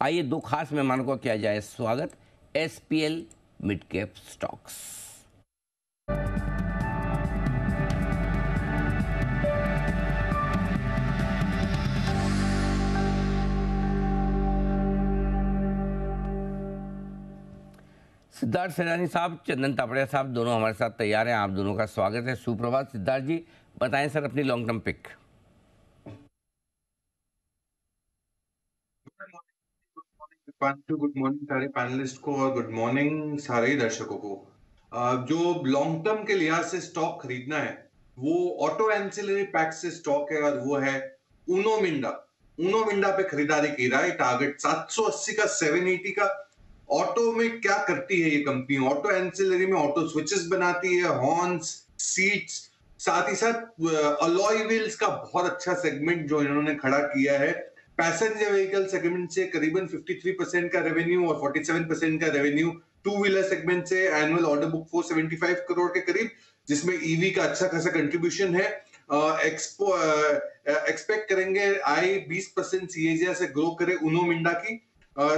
आइए दो खास मेहमानों को किया जाए स्वागत। SPL mid cap stocks. Siddharth Sainani साहब, चंदन तापड़िया साहब, दोनों हमारे साथ तैयार हैं। आप दोनों का स्वागत है। सुप्रभात। सिद्धार्थ जी बताएं सर अपनी long term pick. Good morning सारे पैनलिस्ट को और गुड मॉर्निंग सारे दर्शकों को। जो लॉन्ग टर्म के लिहाज से स्टॉक खरीदना है वो ऑटो एंसिलरी पैक से स्टॉक है और वो है उनो मिंडा। उनो मिंडा पे खरीदारी की रहा है। टारगेट 780 का, 780 का। ऑटो में क्या करती है ये कंपनी? ऑटो एंसिलरी में ऑटो स्विचेस बनाती है, हॉर्न्स, सीट्स, साथ ही साथ अलॉय व्हील्स का बहुत अच्छा सेगमेंट जो इन्होंने खड़ा किया है। पैसेंजर व्हीकल सेगमेंट से करीबन 53% का रेवेन्यू और 47% का रेवेन्यू टू व्हीलर सेगमेंट से। एनुअल ऑर्डर बुक 475 करोड़ के करीब, जिसमें ईवी का अच्छा खासा कंट्रीब्यूशन है। एक्सपेक्ट करेंगे आई 20% सीएजीआर से ग्रो करे उनो मिंडा की।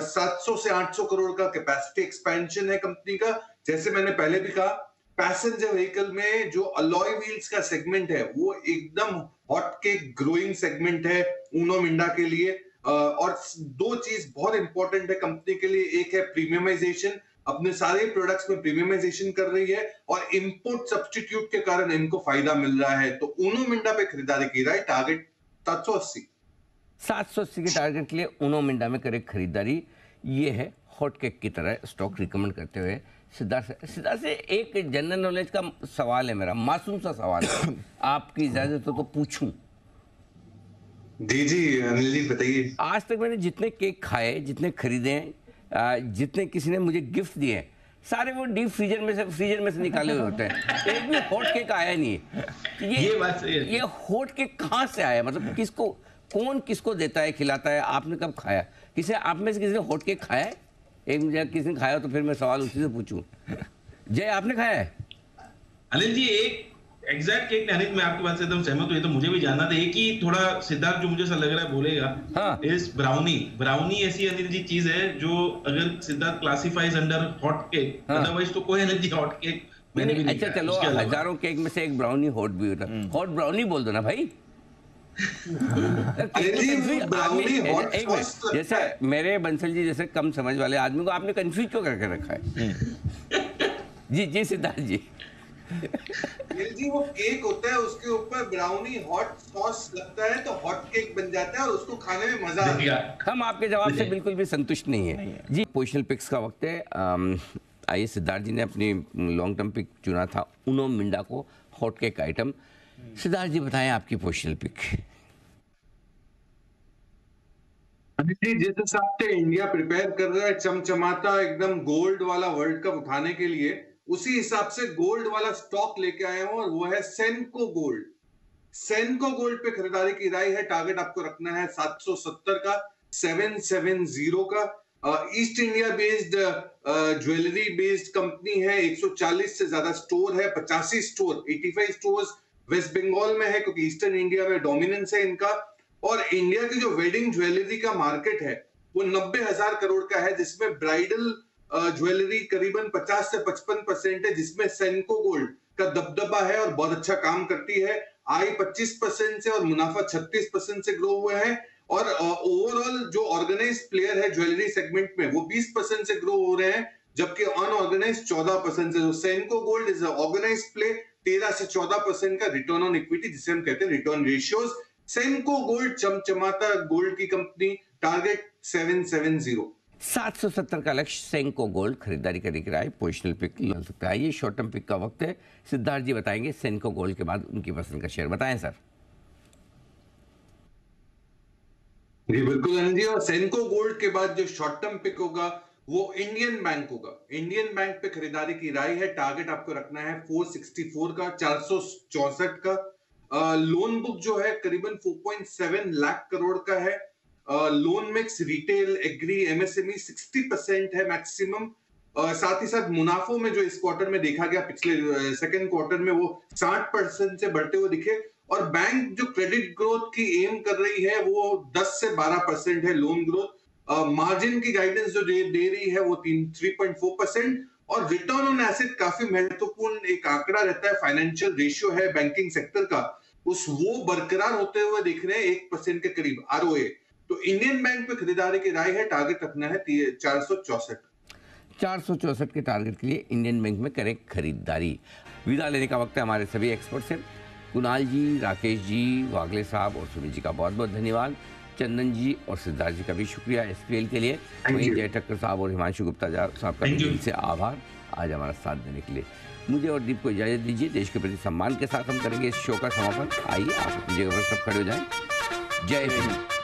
700 से 800 करोड़ का कैपेसिटी एक्सपेंशन है कंपनी का। जैसे मैंने पहले भी कहा, पैसेंजर व्हीकल में जो अलॉय व्हील्स का सेगमेंट है वो एकदम हॉट केक ग्रोइंग सेगमेंट है उनो मिंडा के लिए। और दो चीज बहुत इंपॉर्टेंट है कंपनी के लिए। एक है प्रीमियमाइजेशन, अपने सारे प्रोडक्ट्स में प्रीमियमाइजेशन कर रही है और इंपोर्ट सब्स्टिट्यूट के कारण इनको फायदा मिल रहा है। तो उनो मिंडा पे खरीदारी की रहा है। टारगेट 780 के टारगेट के लिए उनो मिंडा में करे खरीदारी। ये है हॉट केक की तरह स्टॉक रिकमेंड करते हुए सिद्धार्थ से एक जनरल नॉलेज का सवाल है मेरा, मासूम सा सवाल है। आपकी इजाजत हो तो पूछूं? जी अनिल जी बताइए। आज तक मैंने जितने केक खाए, जितने खरीदे, जितने किसी ने मुझे गिफ्ट दिए, सारे वो डीप फ्रीजर में से निकाले हुए होते हैं। एक भी हॉट केक आया नहीं है। ये बात सही है। ये हॉट केक कहाँ से आया? मतलब किसको, कौन किसको देता है, खिलाता है? आपने कब खाया? आप में से किसी ने हॉट केक खाया है? एक मुझे किसी ने खाया तो फिर मैं सवाल उसी से पूछूं। जय, आपने खाया है? अनिल जी एक एग्जैक्ट केक नहीं, मैं आपकी बात से एकदम सहमत हूँ। ये तो मुझे भी जानना था। एक ही थोड़ा सिद्धार्थ जो मुझे ऐसा लग रहा है बोलेगा, हाँ। इस ब्राउनी ऐसी अनिल जी चीज है जो अगर Siddharth classifies under hot cake, otherwise तो कोई अनिल जी हॉट केक मैंने भी नहीं। अच्छा चलो, हजारों केक में से एक ब्राउनी हॉट भी होता है। हॉट ब्राउनी बोल दो ना भाई। जैसे मेरे बंसल जी जैसे कम समझ वाले आदमी को आपने कंफ्यूज क्यों करके रखा है? जी सिद्धार्थ जी। जी वो केक होता है, उसके ऊपर ब्राउनी हॉट सॉस लगता है तो हॉट केक बन जाता है और उसको खाने में मजा आता है। हम आपके जवाब से बिल्कुल भी संतुष्ट नहीं है जी। पोजिशनल पिक्स का वक्त है। आइए, सिद्धार्थ जी ने अपनी लॉन्ग टर्म पिक चुना था उनो मिंडा को, हॉट केक आइटम। सिद्धार्थ जी बताएं आपकी पोजिशनल पिक। जिस हिसाब से इंडिया प्रिपेयर कर रहा है चमचमाता एकदम गोल्ड वाला वर्ल्ड कप उठाने के लिए, उसी हिसाब से गोल्ड वाला स्टॉक लेके आए हो और वो है सेनको गोल्ड। सेनको गोल्ड पे खरीदारी की राय है। टारगेट आपको रखना है 770 का, 770 का। East India based jewellery based company है। 140 से ज्यादा स्टोर है, 85 स्टोर, 85 स्टोर्स वेस्ट बंगाल में है क्योंकि ईस्टर्न इंडिया में डोमिनेंस है इनका। और इंडिया की जो वेडिंग ज्वेलरी का मार्केट है वो 90,000 करोड़ का है, जिसमें ब्राइडल ज्वेलरी करीबन 50 से 55% है, जिसमें सेनको गोल्ड का दबदबा है और बहुत अच्छा काम करती है। आय 25% से और मुनाफा 36% से ग्रो हुए हैं। और ओवरऑल जो ऑर्गेनाइज प्लेयर है ज्वेलरी सेगमेंट में वो 20% से ग्रो हो रहे हैं, जबकि अनऑर्गेनाइज 14% से। सेनको गोल्ड इज ऑर्गेनाइज प्ले। 13 से 14% का रिटर्न ऑन इक्विटी, जिसे हम कहते हैं रिटर्न रेशियोज। सेनको गोल्ड चमचमाता गोल्ड की कंपनी। टारगेट 770 का लक्ष्य। सेनको गोल्ड खरीदारी करने की राय। पोजिशनल पिक ले सकता है। ये शॉर्ट टर्म पिक का वक्त है। सिद्धार्थ जी बताएंगे सेनको गोल्ड के बाद उनकी पसंद का शेयर। बताएं सर। जी बिल्कुल अनिल जी। और सेनको गोल्ड के बाद जो शॉर्ट टर्म पिक होगा वो इंडियन बैंक होगा। इंडियन बैंक पे खरीदारी की राय है। टारगेट आपको रखना है 464 का, 464 का। लोन बुक जो है करीबन 4.7 लाख करोड़ का है। Loan mix retail, agri, MSME 60% है मैक्सिमम। साथ ही साथ मुनाफों में जो इस क्वार्टर में देखा गया, पिछले सेकंड क्वार्टर में वो 60% से बढ़ते हुए दिखे। और बैंक जो क्रेडिट ग्रोथ की एम कर रही है वो 10 से 12% है लोन ग्रोथ। मार्जिन की गाइडेंस जो दे रही है वो 3.4%, और रिटर्न ऑन एसेट काफी महत्वपूर्ण एक आंकड़ा रहता है, फाइनेंशियल रेशियो है बैंकिंग सेक्टर का, वो बरकरार होते हुए देख रहे हैं 1% के करीब आरओए। तो इंडियन बैंक पे खरीदारी की राय है, टारगेट रखना है 464 के टारगेट के लिए इंडियन बैंक में करें खरीदारी। विदा लेने का वक्त है हमारे सभी एक्सपर्ट से। कुणाल जी, राकेश जी, वागले साहब और सुनील जी का बहुत बहुत धन्यवाद। चंदन जी और सिद्धार्थ जी का भी शुक्रिया एसपीएल के लिए। वहीं जय ठक्कर साहब और हिमांशु गुप्ता साहब का दिल से आभार आज हमारा साथ देने के लिए। मुझे और दीप को इजाजत दीजिए। देश के प्रति सम्मान के साथ हम करेंगे इस शो का समापन। आइए आप अपनी जगह पर सब खड़े हो जाएं। जय हिंद।